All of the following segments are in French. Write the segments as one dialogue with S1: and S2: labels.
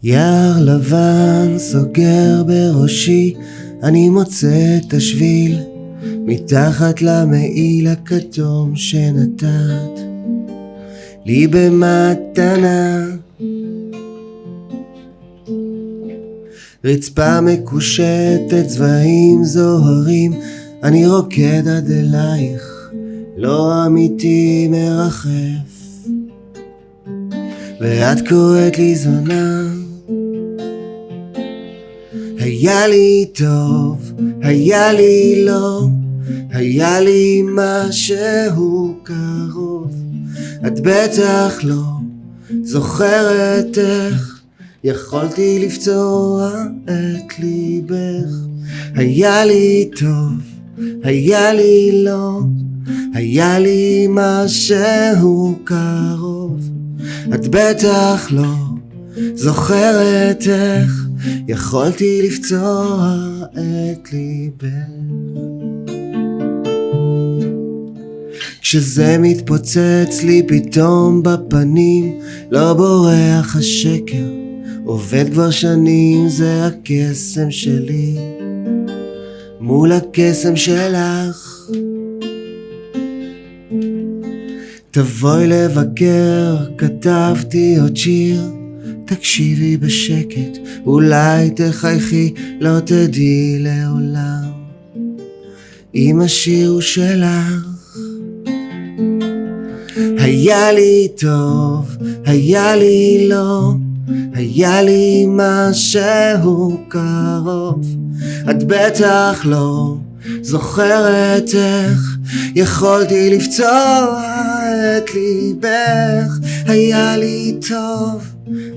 S1: יער לבן סוגר בראשי, אני מוצא את השביל מתחת למעיל הכתום שנתת לי במתנה. רצפה מקושטת צבעים זוהרים, אני רוקד עד אלייך, לא אמיתי מרחף, ואת קוראת לי זונה. היה לי טוב, היה לי לא, היה לי משהו קרוב, את בטח לא זוכרת איך יכולתי לפצוע את ליבך. היה לי טוב, היה לי לא, היה לי משהו קרוב, את בטח לא זוכרת איך יכולתי לפצוע את ליבך. כשזה מתפוצץ לי פתאום בפנים, לא בורח השקר, עובד כבר שנים, זה הקסם שלי מול הקסם שלך. תבואי לבקר, כתבתי עוד שיר, תקשיבי בשקט, אולי תחייכי, לא תדעי לעולם אם השיר הוא שלך. היה לי טוב, היה לי לא, היה לי משהו קרוב, את בטח לא זוכרת איך יכולתי לפצוע את ליבך. היה לי טוב,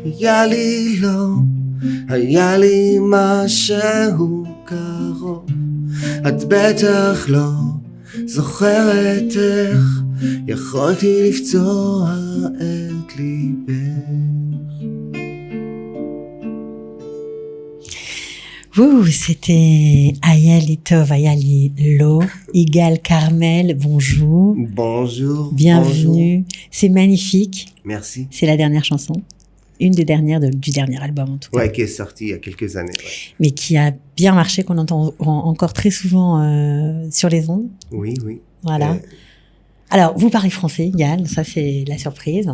S1: היה לי לא, היה לי משהו קרוב, את בטח לא זוכרת איך יכולתי לפצוע את ליבך.
S2: C'était Ayali Tov, Ayali Lo, Igal Carmel, bonjour.
S1: Bonjour.
S2: Bienvenue.
S1: Bonjour.
S2: C'est magnifique.
S1: Merci.
S2: C'est la dernière chanson. Une des dernières du dernier album en tout cas.
S1: Ouais, qui est sorti il y a quelques années. Ouais.
S2: Mais qui a bien marché, qu'on entend encore très souvent sur les ondes.
S1: Oui, oui.
S2: Voilà. Alors, vous parlez français, Igal, ça c'est la surprise,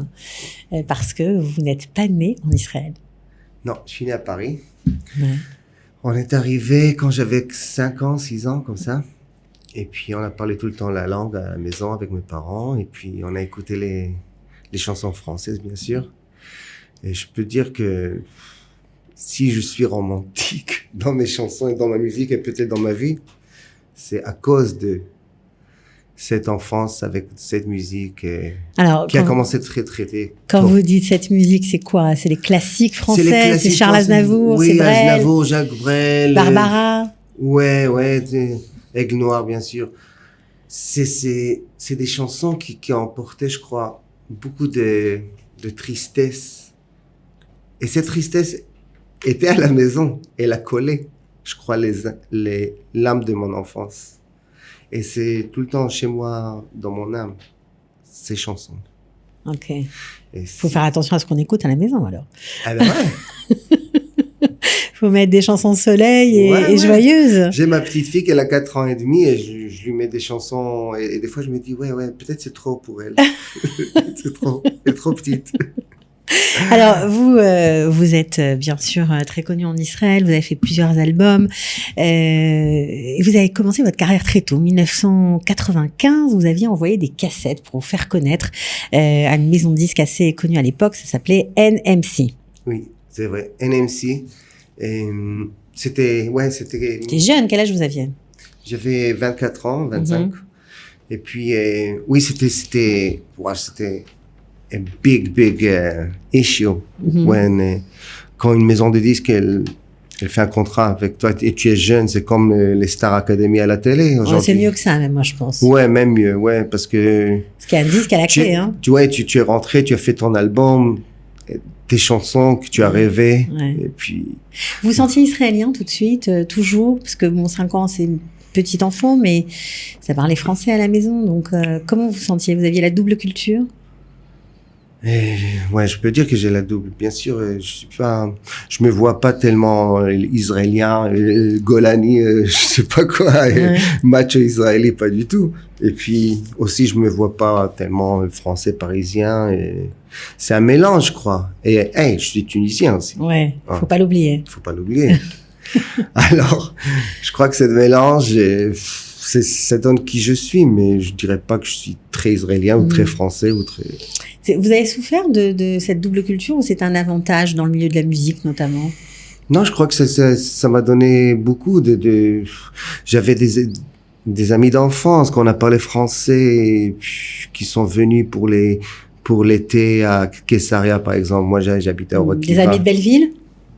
S2: parce que vous n'êtes pas né en Israël.
S1: Non, je suis né à Paris.
S2: Ouais.
S1: On est arrivé quand j'avais 5 ans, 6 ans, comme ça. Et puis, on a parlé tout le temps la langue à la maison avec mes parents. Et puis, on a écouté les chansons françaises, bien sûr. Et je peux dire que si je suis romantique dans mes chansons et dans ma musique et peut-être dans ma vie, c'est à cause de cette enfance avec cette musique qui a commencé très tôt.
S2: Quand vous dites cette musique, c'est quoi? C'est les classiques français? C'est Charles Aznavour?
S1: Oui,
S2: c'est Brel,
S1: Aznavour, Jacques Brel.
S2: Barbara?
S1: Ouais, Aigle Noir, bien sûr. C'est des chansons qui emportaient, je crois, beaucoup de tristesse. Et cette tristesse était à la maison. Elle a collé, je crois, l'âme de mon enfance. Et c'est tout le temps chez moi, dans mon âme, ces chansons.
S2: Ok. Faut faire attention à ce qu'on écoute à la maison, alors.
S1: Ah ben ouais.
S2: Faut mettre des chansons soleil et joyeuses.
S1: J'ai ma petite fille qui a 4 ans et demi et je lui mets des chansons et des fois je me dis ouais, peut-être c'est trop pour elle. C'est trop, elle est trop petite.
S2: Alors, vous êtes bien sûr très connu en Israël, vous avez fait plusieurs albums, et vous avez commencé votre carrière très tôt. En 1995, vous aviez envoyé des cassettes pour vous faire connaître à une maison de disques assez connue à l'époque, ça s'appelait NMC.
S1: Oui, c'est vrai, NMC. Et c'était...
S2: T'es jeune, quel âge vous aviez?
S1: J'avais 24 ans, 25. Et puis, oui, c'était a big issue quand une maison de disques elle fait un contrat avec toi et tu es jeune, c'est comme les Star Academy à la télé aujourd'hui.
S2: C'est mieux que ça même, moi je pense.
S1: Ouais, même mieux, ouais, parce qu'il y
S2: a un disque à la clé, hein.
S1: Tu es rentré, tu as fait ton album, tes chansons que tu as rêvé, et puis...
S2: Vous sentiez israélien tout de suite, toujours, parce que 5 ans c'est une petite enfant, mais ça parlait français à la maison, donc comment vous sentiez? Vous aviez la double culture?
S1: Et, ouais, je peux dire que j'ai la double. Bien sûr, je me vois pas tellement israélien, Golani, je sais pas quoi,
S2: Ouais.
S1: macho israélien, pas du tout. Et puis aussi, je me vois pas tellement français parisien. Et c'est un mélange, je crois. Et hey, je suis tunisien aussi.
S2: Ouais, faut
S1: Ah.
S2: pas l'oublier.
S1: Faut pas l'oublier. Alors, je crois que ce mélange, ça donne qui je suis, mais je dirais pas que je suis très israélien ou très français ou très.
S2: Vous avez souffert de cette double culture ou c'est un avantage dans le milieu de la musique notamment?
S1: Non, je crois que ça m'a donné beaucoup j'avais des amis d'enfance qu'on a parlé français qui sont venus pour l'été à Caesarea, par exemple. Moi, j'habitais à Rokiva.
S2: Des amis de Belleville?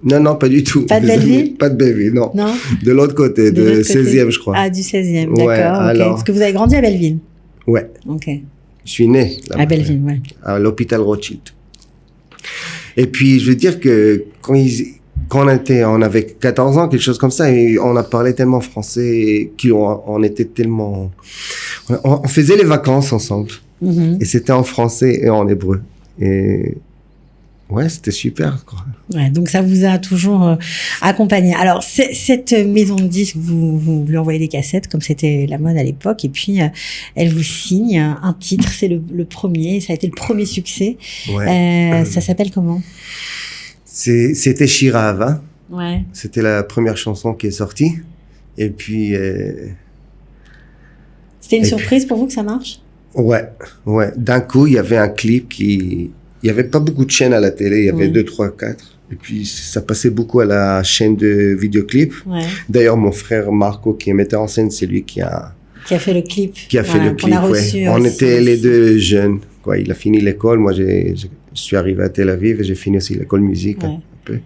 S1: Non, pas du tout.
S2: Pas de Belleville?
S1: Pas de Belleville, non.
S2: Non?
S1: De l'autre côté, de
S2: l'autre côté.
S1: 16e, je crois.
S2: Ah, du 16e,
S1: Ouais,
S2: d'accord. ok.
S1: alors-
S2: Parce que vous avez grandi à Belleville?
S1: Ouais.
S2: Ok.
S1: Je suis né là-bas.
S2: À Belleville, ouais.
S1: À l'hôpital Rothschild. Et puis, je veux dire que quand on avait 14 ans, quelque chose comme ça, et on a parlé tellement français, et on était tellement, on faisait les vacances ensemble.
S2: Mhm.
S1: Et c'était en français et en hébreu. Et ouais, c'était super, quoi.
S2: Ouais, donc ça vous a toujours accompagné. Alors cette maison de disques, vous lui envoyez des cassettes comme c'était la mode à l'époque, et puis elle vous signe un titre, c'est le premier, ça a été le premier succès.
S1: Ouais.
S2: Ça s'appelle comment?
S1: C'était Shirava.
S2: Ouais.
S1: C'était la première chanson qui est sortie. Et puis,
S2: C'était une
S1: Et
S2: surprise pour vous que ça marche?
S1: ouais. D'un coup, il y avait un clip il y avait pas beaucoup de chaînes à la télé. Il y avait
S2: Ouais.
S1: 2, 3, 4. Et puis, ça passait beaucoup à la chaîne de vidéoclips.
S2: Ouais.
S1: D'ailleurs, mon frère Marco, qui est metteur en scène, c'est lui qui a
S2: Qui a fait le clip.
S1: fait le
S2: qu'on a
S1: clip.
S2: reçu
S1: Ouais. On
S2: aussi.
S1: était les deux jeunes, quoi. Il a fini l'école. Moi, je suis arrivé à Tel Aviv et j'ai fini aussi l'école musique,
S2: Ouais.
S1: un peu.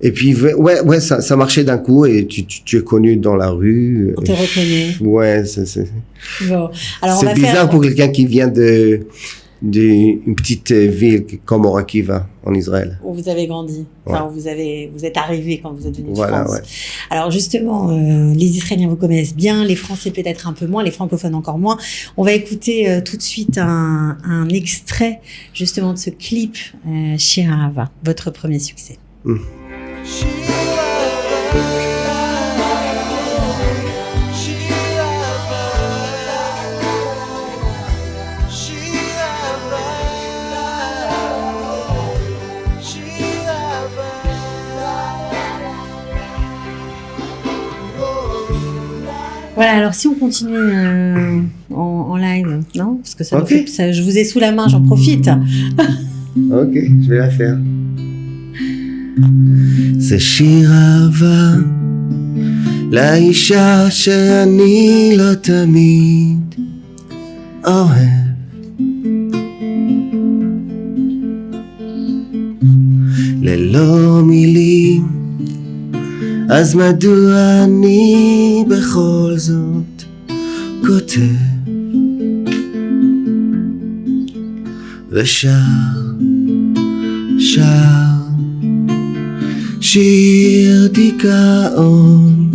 S1: Et puis, ouais, ça marchait d'un coup et tu es connu dans la rue.
S2: On t'est reconnu.
S1: Ouais,
S2: Bon. Alors on
S1: c'est
S2: va
S1: bizarre
S2: faire.
S1: pour quelqu'un qui vient d'une petite ville comme Orakiva, en Israël.
S2: Où vous avez grandi. Enfin, vous êtes arrivé quand vous êtes venu de
S1: Voilà,
S2: France.
S1: ouais.
S2: Alors justement, les Israéliens vous connaissent bien, les Français peut-être un peu moins, les francophones encore moins. On va écouter tout de suite un extrait justement de ce clip Shir Ahava, votre premier succès. Voilà, alors si on continue en live, non? Parce que ça,
S1: Ok.
S2: je vous ai sous la main, j'en profite.
S1: Ok, je vais la faire. זה שיר אהבה לאישה שאני לא תמיד אוהב. ללא מילים, אז מדוע אני בכל זאת כותב ושר שיר דיכאון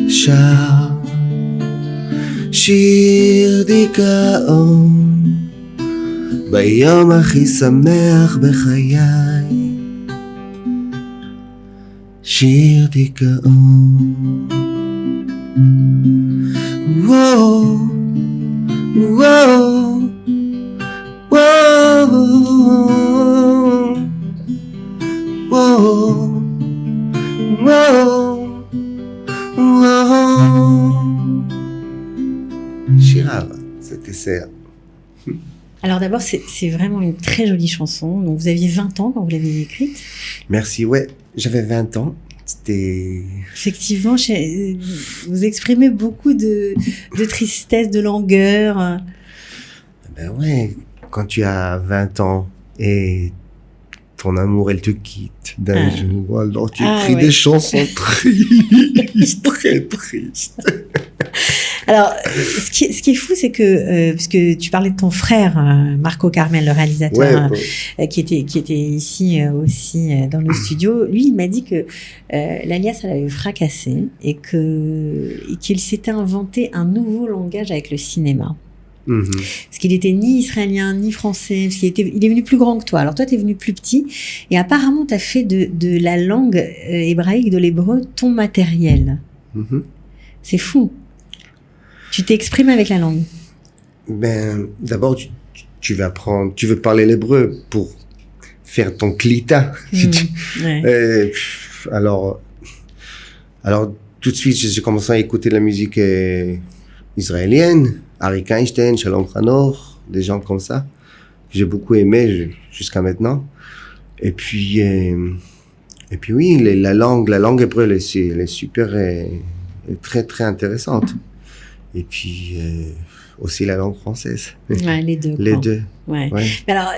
S1: שר שיר דיכאון ביום הכי שמח בחיי שיר דיכאון וואו וואו וואו וואו וואו וואו שיר אהבה, c'était ça.
S2: Alors d'abord, c'est vraiment une très jolie chanson. Donc vous aviez 20 ans quand vous l'avez écrite.
S1: Merci, ouais, j'avais 20 ans. C'était...
S2: Effectivement, vous exprimez beaucoup de tristesse, de langueur.
S1: Ben ouais, quand tu as 20 ans et ton amour, elle te quitte d'un jour, alors tu écris des chansons tristes, très tristes.
S2: Alors, ce qui est fou, c'est que, puisque tu parlais de ton frère, Marco Carmel, le réalisateur, qui était ici aussi dans le studio, lui, il m'a dit que l'alias, elle avait fracassé et qu'il s'était inventé un nouveau langage avec le cinéma. Parce qu'il était ni israélien, ni français, parce il est venu plus grand que toi. Alors toi, tu es venu plus petit, et apparemment, tu as fait de la langue hébraïque, de l'hébreu, ton matériel. C'est fou. Tu t'exprimes avec la langue.
S1: Ben, d'abord, tu vas apprendre, tu veux parler l'hébreu pour faire ton klita.
S2: Ouais.
S1: Alors, tout de suite, j'ai commencé à écouter la musique israélienne, Arik Einstein, Shalom Chanor, des gens comme ça, que j'ai beaucoup aimé jusqu'à maintenant. Et puis oui, la langue hébreu, elle est super, elle est très, très intéressante. Et puis, aussi la langue française.
S2: Ouais, les deux.
S1: Les deux.
S2: Ouais. Mais alors,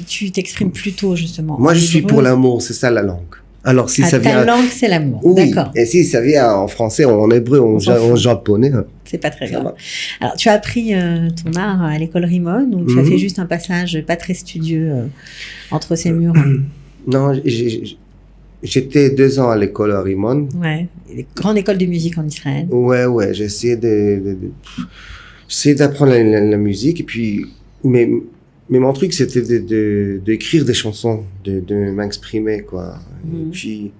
S2: tu t'exprimes plutôt, justement.
S1: Moi, je suis pour l'amour, c'est ça la langue. Alors, si ça vient.
S2: Ta langue, c'est l'amour.
S1: Oui.
S2: D'accord.
S1: Et si ça vient en français, en hébreu, en japonais.
S2: C'est pas très grave. Alors, tu as appris ton art à l'école Rimon, ou tu as fait juste un passage pas très studieux entre ces murs?
S1: Non, j'étais 2 ans à l'école à Rimon.
S2: Ouais. Grande école de musique en Israël.
S1: Ouais. J'ai essayé d'apprendre la musique, et puis, mais mon truc, c'était d'écrire des chansons, de m'exprimer, quoi. Et puis,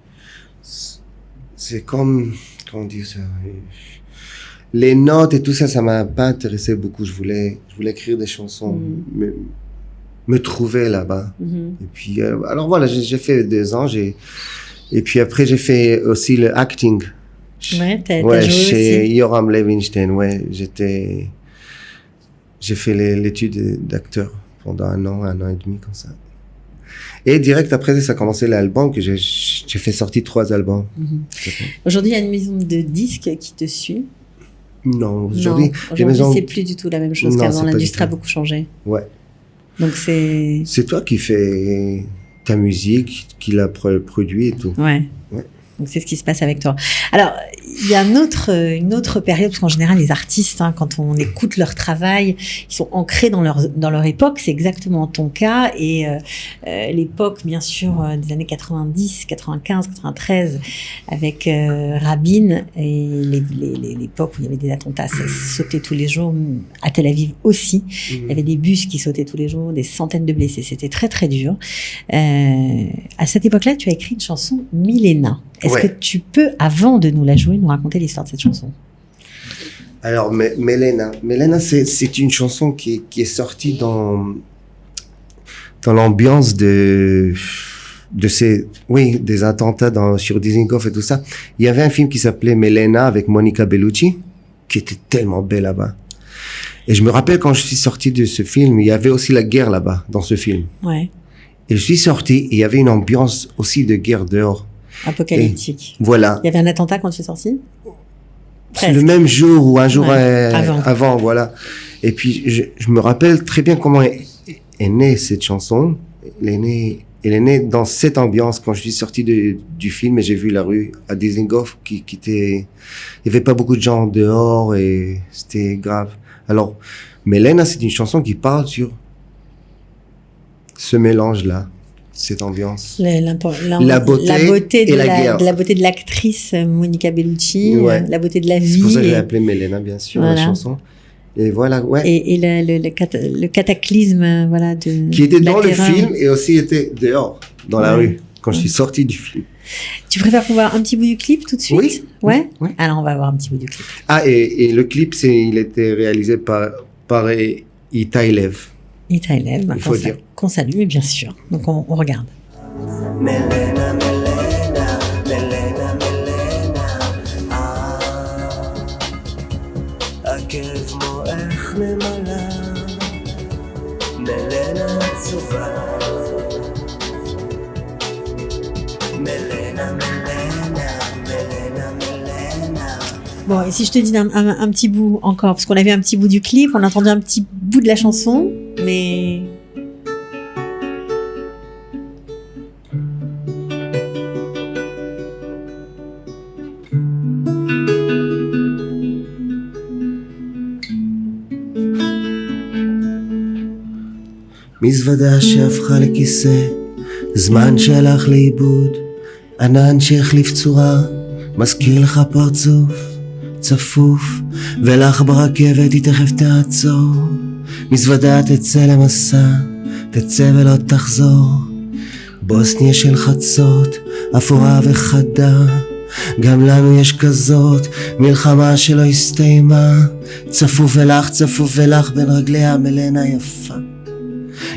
S1: c'est comme, comment dire ça, les notes et tout ça, ça m'a pas intéressé beaucoup. Je voulais écrire des chansons, me trouver là-bas. Et puis, alors voilà, j'ai fait 2 ans, et puis après, j'ai fait aussi le acting.
S2: Ouais, t'as joué
S1: chez
S2: aussi.
S1: Yoram Levinstein, j'ai fait l'étude d'acteur pendant 1 an et demi, comme ça. Et direct après, ça a commencé l'album, que j'ai fait sortir 3 albums.
S2: Aujourd'hui, il y a une maison de disques qui te suit.
S1: Non, aujourd'hui,
S2: c'est plus du tout la même chose qu'avant. L'industrie a beaucoup changé.
S1: Ouais.
S2: Donc
S1: c'est toi qui fais ta musique, qui la produit et tout.
S2: Ouais. Donc c'est ce qui se passe avec toi. Alors, il y a une autre période, parce qu'en général, les artistes, quand on écoute leur travail, ils sont ancrés dans leur époque. C'est exactement ton cas. Et l'époque, bien sûr, des années 90, 95, 93, avec Rabin, et l'époque où il y avait des attentats, ça sautait tous les jours. À Tel Aviv aussi, il y avait des bus qui sautaient tous les jours, des centaines de blessés. C'était très, très dur. À cette époque-là, tu as écrit une chanson, Milena. Est-ce que tu peux, avant de nous la jouer, nous raconter l'histoire de cette chanson?
S1: Alors, Milena, c'est une chanson qui est sortie dans l'ambiance des attentats sur Dizengoff et tout ça. Il y avait un film qui s'appelait Milena avec Monica Bellucci, qui était tellement belle là-bas. Et je me rappelle quand je suis sorti de ce film, il y avait aussi la guerre là-bas, dans ce film.
S2: Ouais.
S1: Et je suis sorti, et il y avait une ambiance aussi de guerre dehors.
S2: Apocalyptique.
S1: Voilà.
S2: Il y avait un attentat quand tu es sorti?
S1: C'est le même jour ou un jour avant, voilà. Et puis, je me rappelle très bien comment est née cette chanson. Elle est née dans cette ambiance quand je suis sorti du film et j'ai vu la rue à Dizengoff qui était, il y avait pas beaucoup de gens dehors et c'était grave. Alors, Milena, c'est une chanson qui parle sur ce mélange-là. Cette ambiance. La beauté et la guerre.
S2: La beauté de l'actrice Monica Bellucci, la beauté de la vie.
S1: C'est pour ça que j'ai appelé Milena, bien sûr, la chanson. Et voilà,
S2: Et le cataclysme,
S1: qui était dans le film et aussi était dehors, dans la rue, quand je suis sorti du film.
S2: Tu préfères qu'on voit un petit bout du clip tout de suite?
S1: Oui.
S2: Ouais? Alors, on va voir un petit bout du clip.
S1: Ah, et le clip, il était réalisé par Itai Lev.
S2: Il faut dire. Qu'on salue, mais bien sûr. Donc, on regarde.
S3: Milena, הכאב מואך ממלא, מלנה עצובה, מלנה.
S2: Bon, et si je te dis un petit bout encore, parce qu'on a vu un petit bout du clip, on a entendu un petit bout de la chanson, mais...
S1: מזוודה שהפכה לכיסא, זמן שהלך לאיבוד, ענן שהחליף צורה, מזכיר לך פרצוף צפוף, ולך ברכבת היא תכף תעצור, מזוודה תצא למסע, תצא ולא תחזור. בוסניה של חצות, אפורה וחדה, גם לנו יש כזאת מלחמה שלא הסתיימה. צפוף ולך בין רגליה מלנה יפה,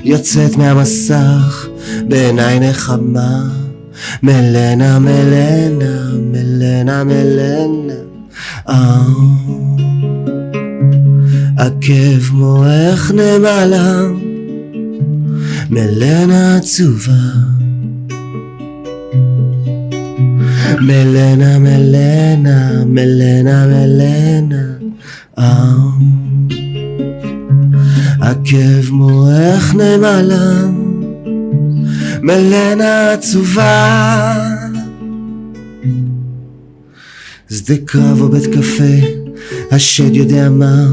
S1: יוצאת מהמסך בעיניי נחמה. מלנה מלנה מלנה מלנה, עקב מוח נמלה, מלנה עצובה. מלנה מלנה מלנה מלנה, עקב מוח נמלה, מלנה עצובה. שדה קרב או בית קפה, השד יודע מה,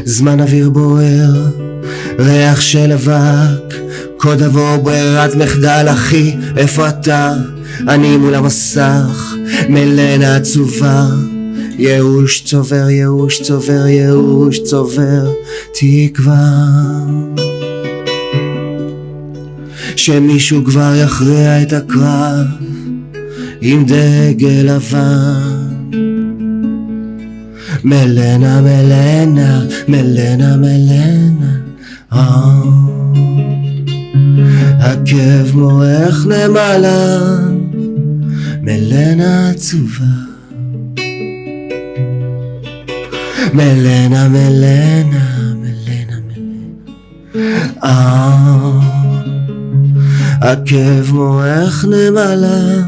S1: זמן אוויר בוער, ריח של אבק, קוד עבור ברירת מחדל. אחי, איפה אתה? אני מול המסך, מלנה עצובה. ייאוש צובר, ייאוש צובר, ייאוש צובר, תקווה שמישהו כבר יכריע את הקרב עם דגל לבן. מלנה מלנה מלנה מלנה, עקב מוח נמלה, מלנה עצובה. מלנה מלנה מלנה מלנה, עקב מוח נמלה,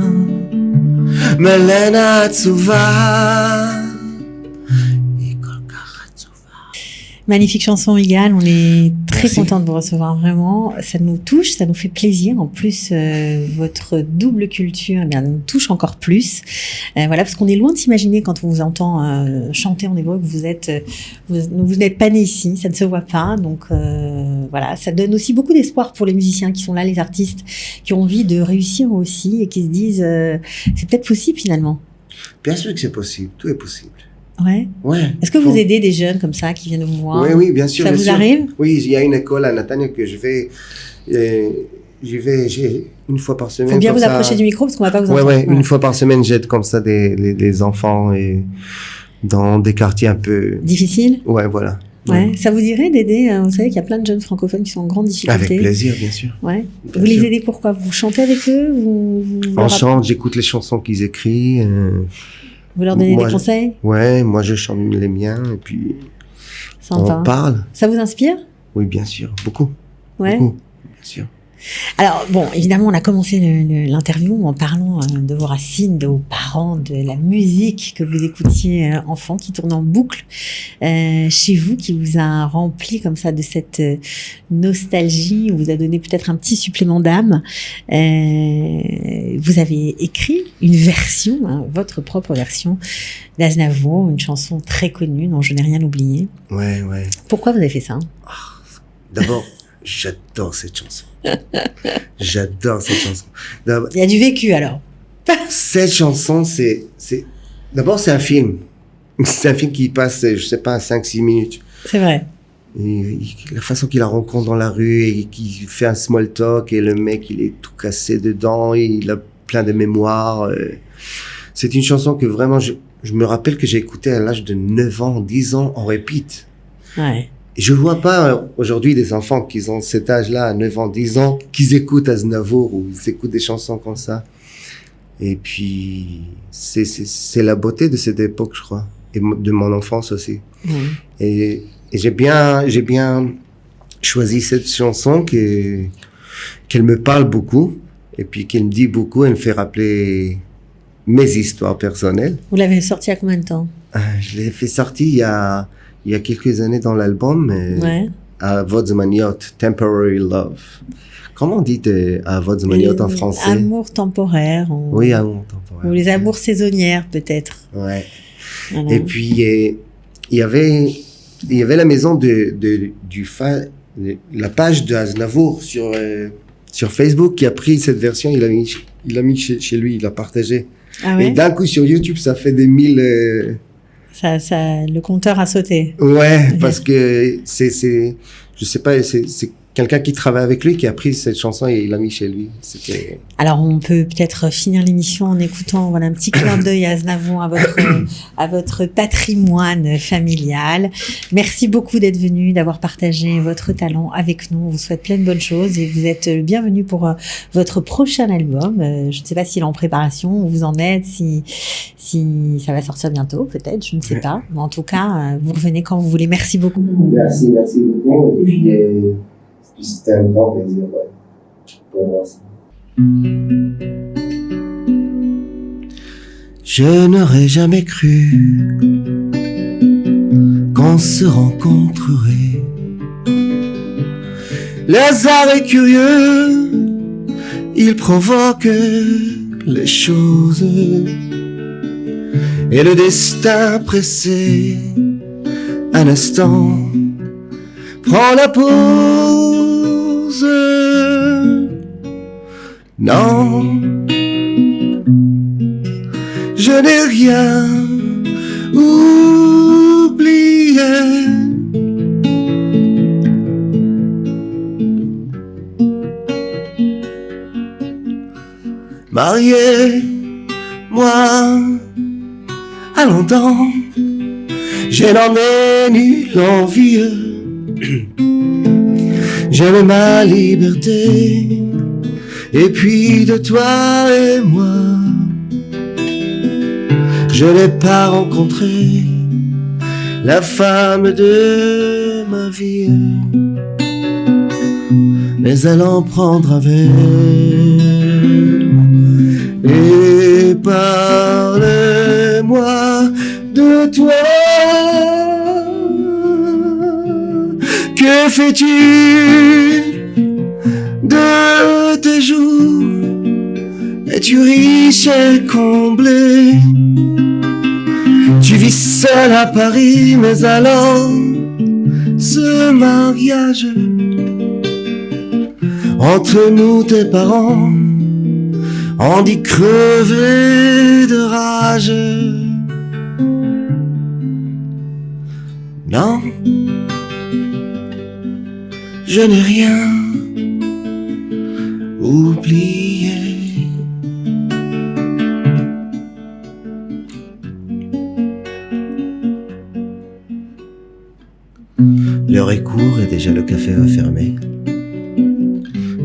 S1: מלנה עצובה.
S2: Magnifique chanson, Yigal. On est très content de vous recevoir, vraiment. Ça nous touche, ça nous fait plaisir. En plus, votre double culture, eh bien, nous touche encore plus. Voilà, parce qu'on est loin de s'imaginer quand on vous entend chanter en hébreu que vous n'êtes pas né ici, ça ne se voit pas. Donc voilà, ça donne aussi beaucoup d'espoir pour les musiciens qui sont là, les artistes qui ont envie de réussir aussi et qui se disent c'est peut-être possible finalement.
S1: Bien sûr que c'est possible, tout est possible.
S2: Ouais.
S1: Ouais.
S2: Est-ce que vous aidez des jeunes comme ça qui viennent vous voir?
S1: Oui, bien sûr.
S2: Ça
S1: bien
S2: vous
S1: sûr.
S2: arrive?
S1: Oui, il y a une école à Natania que je vais. J'ai une fois par semaine.
S2: Faut bien vous approcher du micro parce qu'on va pas vous entendre.
S1: Ouais, une fois par semaine, j'aide comme ça les enfants et dans des quartiers un peu
S2: difficiles.
S1: Ouais, voilà.
S2: Ouais. Ça vous dirait d'aider? Vous savez qu'il y a plein de jeunes francophones qui sont en grande difficulté.
S1: Avec plaisir, bien sûr.
S2: Ouais.
S1: Bien
S2: vous
S1: sûr.
S2: les aidez pourquoi? Vous chantez avec eux?
S1: On chante, j'écoute les chansons qu'ils écrivent.
S2: Vous leur donnez des conseils?
S1: Ouais, moi je chante les miens et puis
S2: sympa.
S1: On parle.
S2: Ça vous inspire?
S1: Oui, bien sûr, beaucoup.
S2: Ouais.
S1: Beaucoup, bien sûr.
S2: Alors, bon, évidemment, on a commencé l'interview en parlant de vos racines, de vos parents, de la musique que vous écoutiez enfant, qui tourne en boucle chez vous, qui vous a rempli comme ça de cette nostalgie, vous a donné peut-être un petit supplément d'âme. Vous avez écrit une version, votre propre version d'Aznavour, une chanson très connue dont je n'ai rien oublié.
S1: Ouais.
S2: Pourquoi vous avez fait ça?
S1: D'abord, j'adore cette chanson. J'adore cette chanson.
S2: Il y a du vécu alors.
S1: Cette chanson, d'abord c'est un film. C'est un film qui passe, je sais pas, 5-6 minutes.
S2: C'est vrai.
S1: Et la façon qu'il la rencontre dans la rue et qu'il fait un small talk et le mec il est tout cassé dedans, il a plein de mémoires. C'est une chanson que vraiment, je me rappelle que j'ai écoutée à l'âge de 9 ans, 10 ans en repeat.
S2: Ouais.
S1: Je vois pas aujourd'hui des enfants qui ont cet âge-là, à 9 ans, 10 ans, qu'ils écoutent Aznavour ou ils écoutent des chansons comme ça. Et puis, c'est la beauté de cette époque, je crois. Et de mon enfance aussi. Et j'ai bien choisi cette chanson qu'elle me parle beaucoup. Et puis qu'elle me dit beaucoup, elle me fait rappeler mes histoires personnelles.
S2: Vous l'avez sortie il y a combien de temps?
S1: Je l'ai fait sortir il y a quelques années dans l'album, à Vodzmaniot, Temporary Love. Comment on dit à Vodzmaniot en français?
S2: Amour temporaire.
S1: Oui, amour temporaire.
S2: Ou les amours saisonnières, peut-être.
S1: Ouais.
S2: Voilà.
S1: Et puis, il y avait la maison la page de Aznavour sur Facebook qui a pris cette version, il l'a mis chez lui, il l'a partagé.
S2: Ah ouais?
S1: Et d'un coup, sur YouTube, ça fait des 1000
S2: le compteur a sauté.
S1: Ouais, parce que je sais pas, c'est quelqu'un qui travaille avec lui qui a pris cette chanson et il l'a mis chez lui. C'était...
S2: Alors, on peut peut-être finir l'émission en écoutant, voilà, un petit clin d'œil à Aznavour, à votre patrimoine familial. Merci beaucoup d'être venu, d'avoir partagé votre talent avec nous. On vous souhaite plein de bonnes choses et vous êtes le bienvenu pour votre prochain album. Je ne sais pas s'il est en préparation, où vous en êtes, si ça va sortir bientôt, peut-être, je ne sais pas. Mais en tout cas, vous revenez quand vous voulez. Merci beaucoup.
S1: Merci beaucoup. Et puis, c'était un grand plaisir, ouais, pour moi aussi. Je n'aurais jamais cru qu'on se rencontrerait. Le hasard est curieux, il provoque les choses. Et le destin pressé, un instant, prends la pause. Non, je n'ai rien oublié. Marié, moi, à Londres, je n'en ai nulle envie. J'aime ma liberté, et puis de toi et moi, je n'ai pas rencontré la femme de ma vie, mais allons prendre un verre et parle-moi de toi. Que fais-tu de tes jours? Es-tu riche et comblé? Tu vis seul à Paris, mais alors ce mariage entre nous, tes parents, on dit crever de rage. Non, je n'ai rien oublié. L'heure est courte et déjà le café va fermer.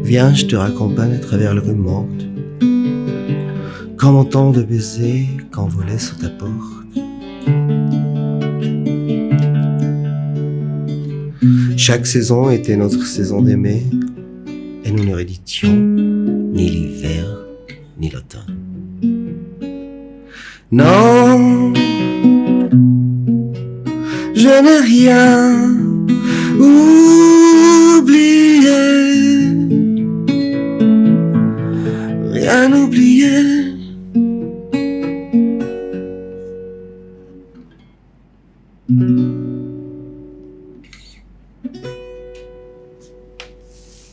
S1: Viens, je te raccompagne à travers les rues mortes, comme mon temps de baiser qu'envolait sous ta porte. Chaque saison était notre saison d'aimer, et nous ne réditions ni l'hiver ni l'automne. Non, je n'ai rien oublié.